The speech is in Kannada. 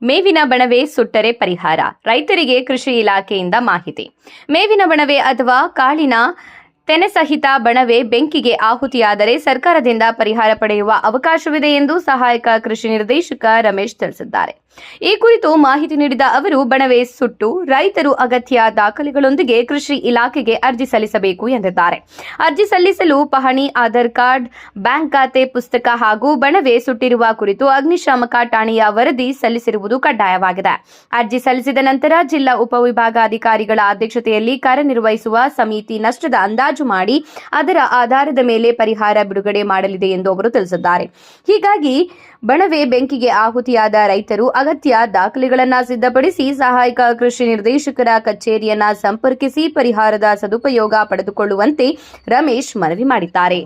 ಮೇವಿನ ಬಣವೆ ಸುಟ್ಟರೆ ಪರಿಹಾರ. ರೈತರಿಗೆ ಕೃಷಿ ಇಲಾಖೆಯಿಂದ ಮಾಹಿತಿ. ಮೇವಿನ ಬಣವೆ ಅಥವಾ ಕಾಳಿನ ತೆನೆ ಸಹಿತ ಬಣವೆ ಬೆಂಕಿಗೆ ಆಹುತಿಯಾದರೆ ಸರ್ಕಾರದಿಂದ ಪರಿಹಾರ ಪಡೆಯುವ ಅವಕಾಶವಿದೆ ಎಂದು ಸಹಾಯಕ ಕೃಷಿ ನಿರ್ದೇಶಕ ರಮೇಶ್ ತಿಳಿಸಿದ್ದಾರೆ. ಈ ಕುರಿತು ಮಾಹಿತಿ ನೀಡಿದ ಅವರು, ಬಣವೆ ಸುಟ್ಟು ರೈತರು ಅಗತ್ಯ ದಾಖಲೆಗಳೊಂದಿಗೆ ಕೃಷಿ ಇಲಾಖೆಗೆ ಅರ್ಜಿ ಸಲ್ಲಿಸಬೇಕು ಎಂದಿದ್ದಾರೆ. ಅರ್ಜಿ ಸಲ್ಲಿಸಲು ಪಹಣಿ, ಆಧಾರ್ ಕಾರ್ಡ್, ಬ್ಯಾಂಕ್ ಖಾತೆ ಪುಸ್ತಕ ಹಾಗೂ ಬಣವೆ ಸುಟ್ಟಿರುವ ಕುರಿತು ಅಗ್ನಿಶಾಮಕ ಠಾಣೆಯ ವರದಿ ಸಲ್ಲಿಸಿರುವುದು ಕಡ್ಡಾಯವಾಗಿದೆ. ಅರ್ಜಿ ಸಲ್ಲಿಸಿದ ನಂತರ ಜಿಲ್ಲಾ ಉಪವಿಭಾಗಾಧಿಕಾರಿಗಳ ಅಧ್ಯಕ್ಷತೆಯಲ್ಲಿ ಕಾರ್ಯನಿರ್ವಹಿಸುವ ಸಮಿತಿ ನಷ್ಟದ ಅಂದಾಜು ಮಾಡಿ ಅದರ ಆಧಾರದ ಮೇಲೆ ಪರಿಹಾರ ಬಿಡುಗಡೆ ಮಾಡಲಿದೆ ಎಂದು ಅವರು ತಿಳಿಸಿದ್ದಾರೆ. ಹೀಗಾಗಿ ಬಣವೆ ಬೆಂಕಿಗೆ ಆಹುತಿಯಾದ ರೈತರು ಅಗತ್ಯ ದಾಖಲೆಗಳನ್ನು ಸಿದ್ಧಪಡಿಸಿ ಸಹಾಯಕ ಕೃಷಿ ನಿರ್ದೇಶಕರ ಕಚೇರಿಯನ್ನ ಸಂಪರ್ಕಿಸಿ ಪರಿಹಾರದ ಸದುಪಯೋಗ ಪಡೆದುಕೊಳ್ಳುವಂತೆ ರಮೇಶ್ ಮನವಿ ಮಾಡಿದ್ದಾರೆ.